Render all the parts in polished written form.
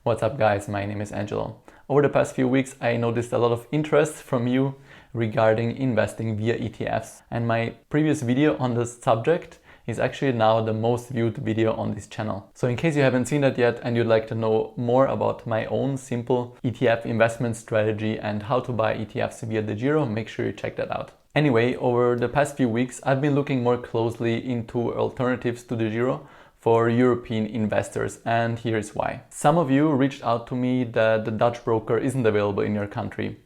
What's up guys, my name is Angelo. Over the past few weeks I noticed a lot of interest from you regarding investing via ETFs, and my previous video on this subject is actually now the most viewed video on this channel. So in case you haven't seen that yet and you'd like to know more about my own simple ETF investment strategy and how to buy ETFs via Degiro, make sure you check that out. Anyway, over the past few weeks I've been looking more closely into alternatives to Degiro for European investors, and here's why. Some of you reached out to me that the Dutch broker isn't available in your country.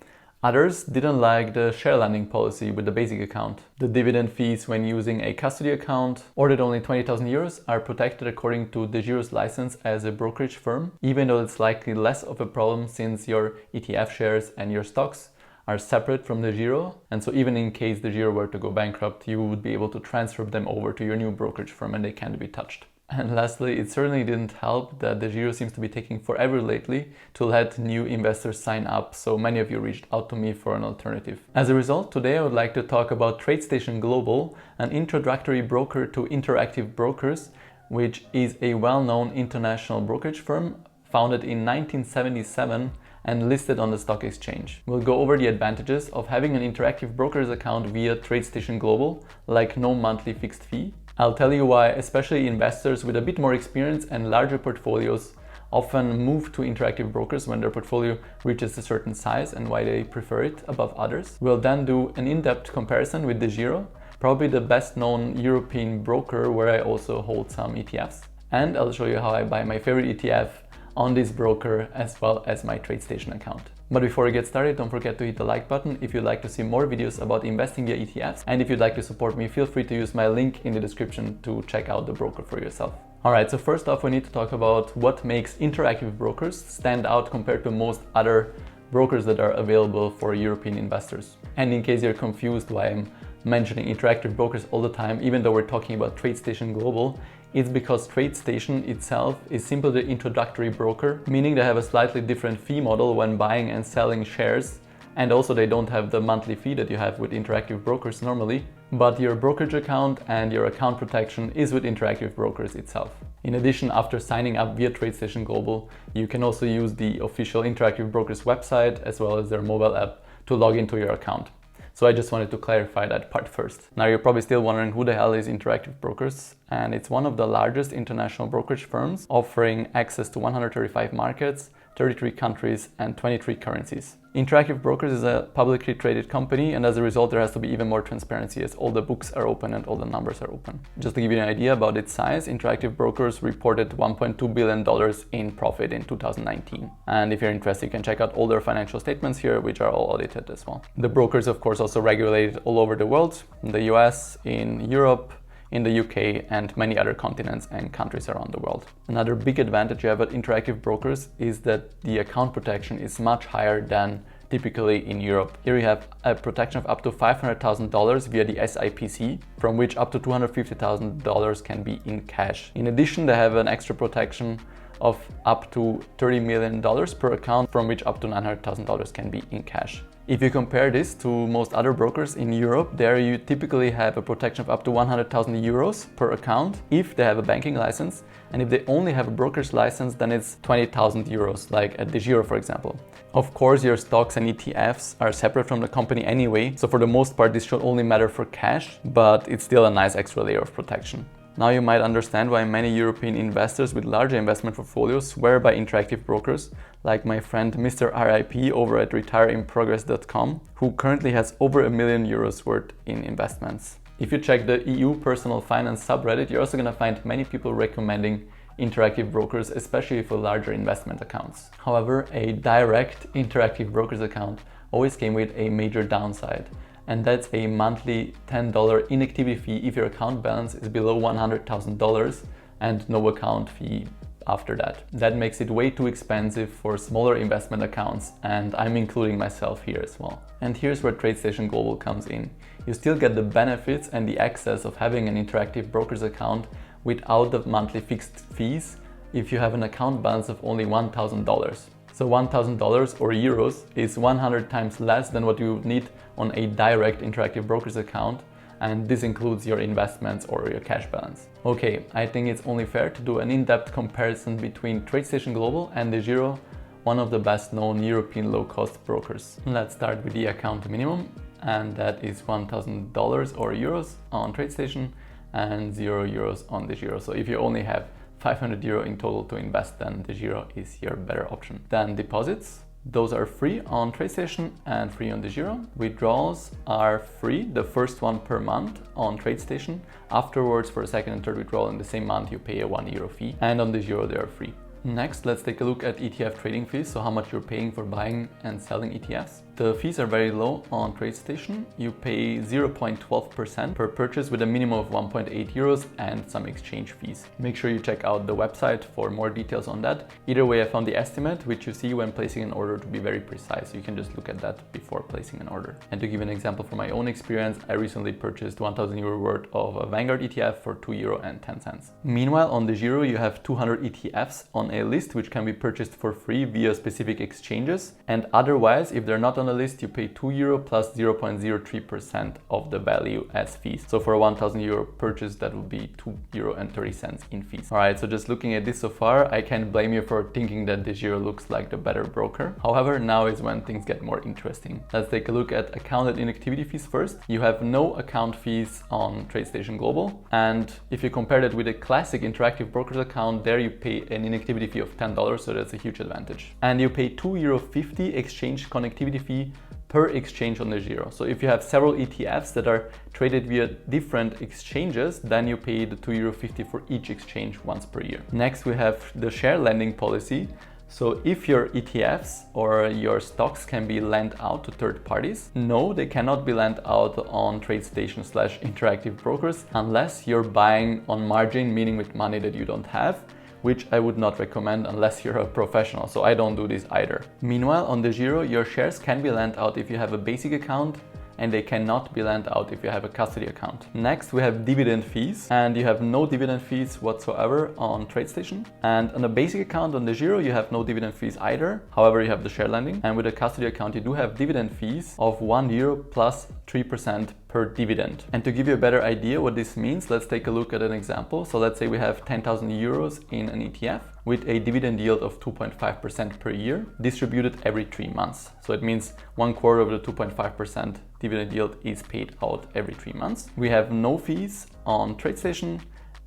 Others didn't like the share lending policy with the basic account, the dividend fees when using a custody account, or that only 20,000 euros are protected according to Degiro's license as a brokerage firm, even though it's likely less of a problem since your ETF shares and your stocks are separate from Degiro, and so even in case Degiro were to go bankrupt, you would be able to transfer them over to your new brokerage firm and they can't be touched. And lastly, it certainly didn't help that Degiro seems to be taking forever lately to let new investors sign up, so many of you reached out to me for an alternative. As a result, today I would like to talk about TradeStation Global, an introductory broker to Interactive Brokers, which is a well-known international brokerage firm founded in 1977 and listed on the stock exchange. We'll go over the advantages of having an interactive broker's account via TradeStation Global, like no monthly fixed fee. I'll tell you why especially investors with a bit more experience and larger portfolios often move to interactive brokers when their portfolio reaches a certain size and why they prefer it above others. We'll then do an in-depth comparison with Degiro, probably the best known European broker where I also hold some ETFs. And I'll show you how I buy my favorite ETF on this broker as well as my TradeStation account. But before we get started, don't forget to hit the like button if you'd like to see more videos about investing via ETFs, and if you'd like to support me, feel free to use my link in the description to check out the broker for yourself. Alright, so first off we need to talk about what makes interactive brokers stand out compared to most other brokers that are available for European investors. And in case you're confused why I'm mentioning interactive brokers all the time, even though we're talking about TradeStation Global, it's because TradeStation itself is simply the introductory broker, meaning they have a slightly different fee model when buying and selling shares, and also they don't have the monthly fee that you have with interactive brokers normally, but your brokerage account and your account protection is with interactive brokers itself. In addition, after signing up via TradeStation Global, you can also use the official interactive brokers website as well as their mobile app to log into your account. So I just wanted to clarify that part first. Now you're probably still wondering who the hell is Interactive Brokers, and it's one of the largest international brokerage firms offering access to 135 markets, 33 countries and 23 currencies. Interactive Brokers is a publicly traded company, and as a result there has to be even more transparency as all the books are open and all the numbers are open. Just to give you an idea about its size, Interactive Brokers reported $1.2 billion in profit in 2019. And if you're interested, you can check out all their financial statements here, which are all audited as well. The brokers of course also regulated all over the world, in the US, in Europe, in the UK and many other continents and countries around the world. Another big advantage you have at interactive brokers is that the account protection is much higher than typically in Europe. Here you have a protection of up to $500,000 via the SIPC, from which up to $250,000 can be in cash. In addition, they have an extra protection of up to $30 million per account, from which up to $900,000 can be in cash. If you compare this to most other brokers in Europe, there you typically have a protection of up to 100,000 euros per account if they have a banking license, and if they only have a broker's license, then it's 20,000 euros, like at Degiro for example. Of course, your stocks and ETFs are separate from the company anyway, so for the most part this should only matter for cash, but it's still a nice extra layer of protection. Now you might understand why many European investors with larger investment portfolios swear by interactive brokers, like my friend Mr. RIP over at retireinprogress.com, who currently has over €1 million worth in investments. If you check the EU personal finance subreddit, you're also going to find many people recommending interactive brokers, especially for larger investment accounts. However, a direct interactive brokers account always came with a major downside, and that's a monthly $10 inactivity fee if your account balance is below $100,000 and no account fee after that. That makes it way too expensive for smaller investment accounts, and I'm including myself here as well. And here's where TradeStation Global comes in. You still get the benefits and the access of having an interactive broker's account without the monthly fixed fees if you have an account balance of only $1,000. So $1,000 or euros is 100 times less than what you would need on a direct interactive brokers account, and this includes your investments or your cash balance. Okay, I think it's only fair to do an in-depth comparison between TradeStation Global and Degiro, one of the best known European low-cost brokers. Let's start with the account minimum, and that is $1,000 or euros on TradeStation and €0 on Degiro. So if you only have 500 euro in total to invest, then Degiro is your better option. Then deposits. Those are free on TradeStation and free on Degiro. Withdrawals are free, the first one per month on TradeStation. Afterwards, for a second and third withdrawal in the same month, you pay a €1 fee. And on Degiro, they are free. Next, let's take a look at ETF trading fees, so how much you're paying for buying and selling ETFs. The fees are very low on TradeStation. You pay 0.12% per purchase with a minimum of 1.8 euros and some exchange fees. Make sure you check out the website for more details on that. Either way, I found the estimate, which you see when placing an order, to be very precise. You can just look at that before placing an order. And to give an example from my own experience, I recently purchased 1,000 euro worth of a Vanguard ETF for €2.10. Meanwhile, on Degiro, you have 200 ETFs on a list which can be purchased for free via specific exchanges, and otherwise, if they're not on the list, you pay €2 plus 0.03% of the value as fees. So for a 1,000 euro purchase, that would be €2.30 in fees. Alright, so just looking at this so far, I can't blame you for thinking that Degiro looks like the better broker. However, now is when things get more interesting. Let's take a look at account and inactivity fees first. You have no account fees on TradeStation Global, and if you compare that with a classic interactive broker's account, there you pay an inactivity fee of $10, so that's a huge advantage. And you pay €2.50 exchange connectivity fee per exchange on Degiro. So if you have several ETFs that are traded via different exchanges, then you pay the €2.50 for each exchange once per year. Next, we have the share lending policy. So if your ETFs or your stocks can be lent out to third parties, no, they cannot be lent out on TradeStation/interactive brokers unless you're buying on margin, meaning with money that you don't have, which I would not recommend unless you're a professional, so I don't do this either. Meanwhile, on Degiro, your shares can be lent out if you have a basic account, and they cannot be lent out if you have a custody account. Next, we have dividend fees, and you have no dividend fees whatsoever on TradeStation. And on a basic account on Degiro, you have no dividend fees either. However, you have the share lending, and with a custody account, you do have dividend fees of €1 plus 3% per dividend. And to give you a better idea what this means, let's take a look at an example. So let's say we have 10,000 euros in an ETF with a dividend yield of 2.5% per year, distributed every 3 months. So it means 1/4 of the 2.5% dividend yield is paid out every 3 months. We have no fees on TradeStation,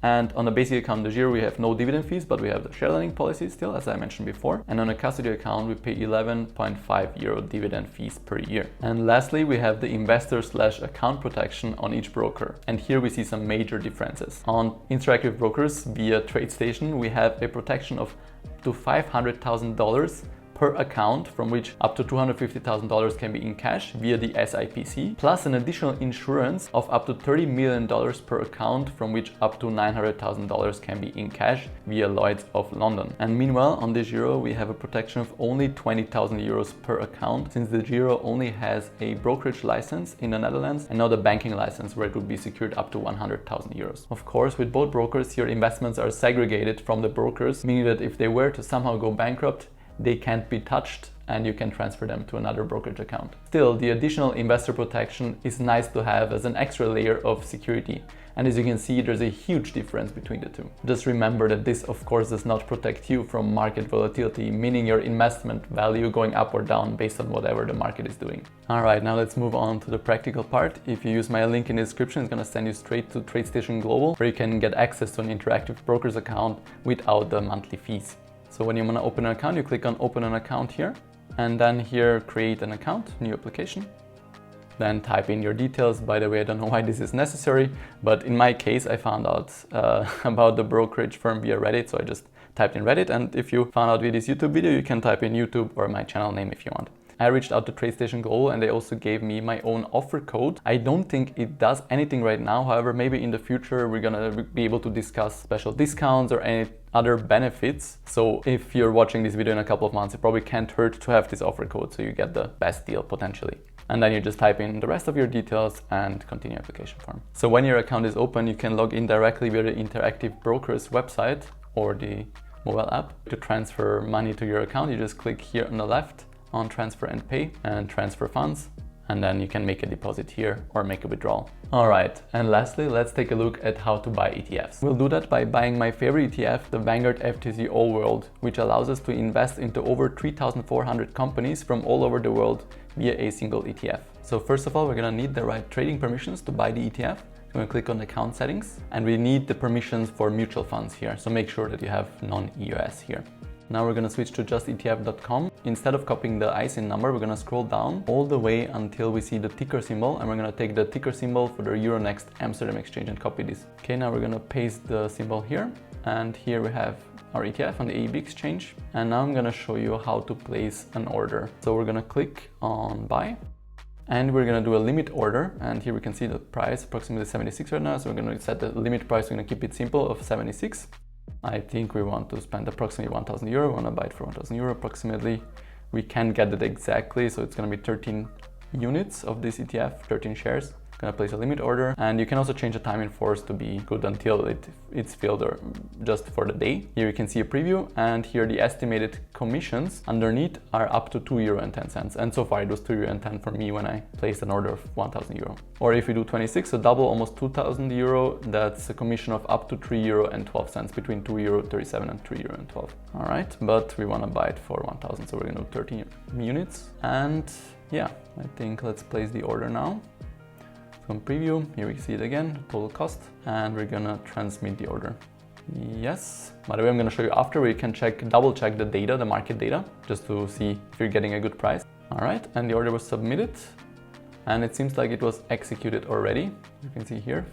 and on a basic account Degiro, we have no dividend fees, but we have the share lending policy still, as I mentioned before. And on a custody account, we pay €11.5 dividend fees per year. And lastly, we have the investor/account protection on each broker. And here we see some major differences. On interactive brokers via TradeStation, we have a protection of up to $500,000 per account, from which up to $250,000 can be in cash via the SIPC, plus an additional insurance of up to $30 million per account, from which up to $900,000 can be in cash via Lloyd's of London. And meanwhile, on Degiro, we have a protection of only €20,000 per account, since Degiro only has a brokerage license in the Netherlands and not a banking license where it would be secured up to €100,000. Of course, with both brokers, your investments are segregated from the brokers, meaning that if they were to somehow go bankrupt, they can't be touched and you can transfer them to another brokerage account. Still, the additional investor protection is nice to have as an extra layer of security. And as you can see, there's a huge difference between the two. Just remember that this, of course, does not protect you from market volatility, meaning your investment value going up or down based on whatever the market is doing. All right, now let's move on to the practical part. If you use my link in the description, it's going to send you straight to TradeStation Global, where you can get access to an interactive broker's account without the monthly fees. So when you want to open an account, you click on open an account here, and then here create an account, new application. Then type in your details. By the way, I don't know why this is necessary, but in my case, I found out about the brokerage firm via Reddit, so I just typed in Reddit. And if you found out via this YouTube video, you can type in YouTube or my channel name if you want. I reached out to TradeStation Global and they also gave me my own offer code. I don't think it does anything right now. However, maybe in the future, we're gonna be able to discuss special discounts or any other benefits. So if you're watching this video in a couple of months, it probably can't hurt to have this offer code so you get the best deal potentially. And then you just type in the rest of your details and continue application form. So when your account is open, you can log in directly via the Interactive Brokers website or the mobile app. To transfer money to your account, you just click here on the left on transfer and pay and transfer funds. and then you can make a deposit here or make a withdrawal. All right, and lastly, let's take a look at how to buy ETFs. We'll do that by buying my favorite ETF, the Vanguard FTSE All-World, which allows us to invest into over 3,400 companies from all over the world via a single ETF. So first of all, we're gonna need the right trading permissions to buy the ETF. We're going to click on the account settings, and we need the permissions for mutual funds here. So make sure that you have non-EUS here. Now we're going to switch to justetf.com. Instead of copying the ISIN number, we're going to scroll down all the way until we see the ticker symbol, and we're going to take the ticker symbol for the Euronext Amsterdam exchange and copy this. Okay, now we're going to paste the symbol here, and here we have our ETF on the AEB exchange. And now I'm going to show you how to place an order. So we're going to click on buy. And we're going to do a limit order, and here we can see the price approximately 76 right now. So we're going to set the limit price, we're going to keep it simple, of 76. I think we want to spend approximately 1,000 euro. We want to buy it for 1,000 euro approximately. We can get it exactly, so it's going to be 13 units of this ETF, 13 shares. Going to place a limit order, and you can also change the time in force to be good until it's filled, or just for the day. Here you can see a preview, and here the estimated commissions underneath are up to €2.10, and so far it was €2.10 for me when I placed an order of 1,000 euro. Or if we do 26, so double, almost 2,000 euro, that's a commission of up to €3.12, between €2.37 and €3.12. All right, but we want to buy it for 1,000, so we're going to do 13 units, and yeah, I think let's place the order now. From preview, here we see it again, total cost, and we're gonna transmit the order. Yes, by the way, I'm gonna show you after where you can double check the data, the market data, just to see if you're getting a good price. All right, and the order was submitted, and it seems like it was executed already. You can see here,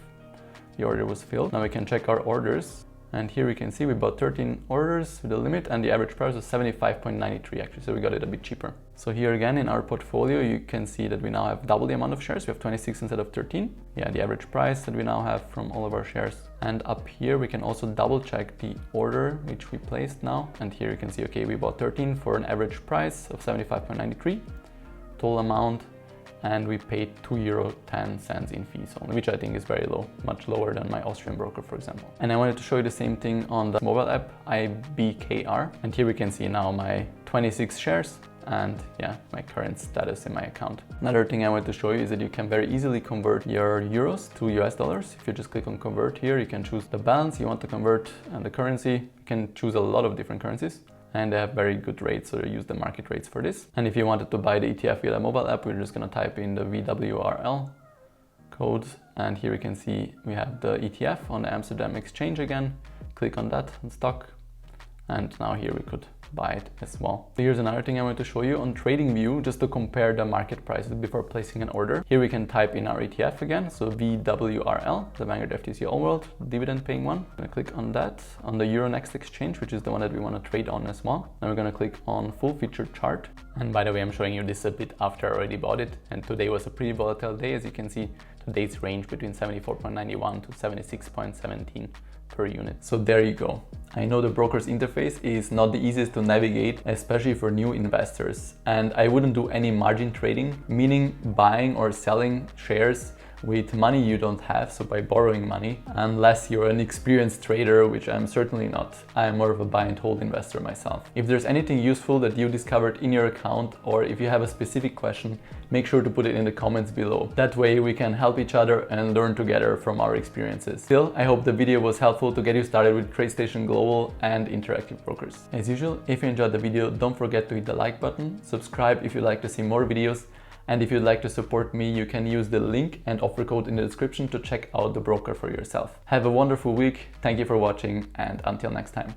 the order was filled. Now we can check our orders. And here we can see we bought 13 orders with a limit, and the average price was 75.93 actually, so we got it a bit cheaper. So here again in our portfolio, you can see that we now have double the amount of shares. We have 26 instead of 13. Yeah, the average price that we now have from all of our shares. And up here we can also double check the order which we placed now. And here you can see, okay, we bought 13 for an average price of 75.93, total amount, and we paid €2.10 in fees only, which I think is very low, much lower than my Austrian broker, for example. And I wanted to show you the same thing on the mobile app, IBKR. And here we can see now my 26 shares and yeah, my current status in my account. Another thing I want to show you is that you can very easily convert your euros to US dollars. If you just click on convert here, you can choose the balance you want to convert and the currency. You can choose a lot of different currencies, and they have very good rates, so use the market rates for this. And if you wanted to buy the ETF via the mobile app, we're just going to type in the VWRL code, and here we can see we have the ETF on the Amsterdam exchange again. Click on that on stock, and now here we could buy it as well. So here's another thing I want to show you on TradingView, just to compare the market prices before placing an order. Here we can type in our ETF again, so VWRL, the Vanguard FTSE All-World, dividend paying one. I'm going to click on that, on the Euronext exchange, which is the one that we want to trade on as well. Then we're going to click on full featured chart. And by the way, I'm showing you this a bit after I already bought it. And today was a pretty volatile day. As you can see, today's range between 74.91 to 76.17 per unit. So there you go. I know the broker's interface is not the easiest to navigate, especially for new investors. And I wouldn't do any margin trading, meaning buying or selling shares with money you don't have, so by borrowing money, unless you're an experienced trader, which I'm certainly not. I'm more of a buy and hold investor myself. If there's anything useful that you discovered in your account, or if you have a specific question, make sure to put it in the comments below. That way we can help each other and learn together from our experiences. Still, I hope the video was helpful to get you started with TradeStation Global and Interactive Brokers. As usual, if you enjoyed the video, don't forget to hit the like button, subscribe if you'd like to see more videos, and if you'd like to support me, you can use the link and offer code in the description to check out the broker for yourself. Have a wonderful week, thank you for watching, and until next time.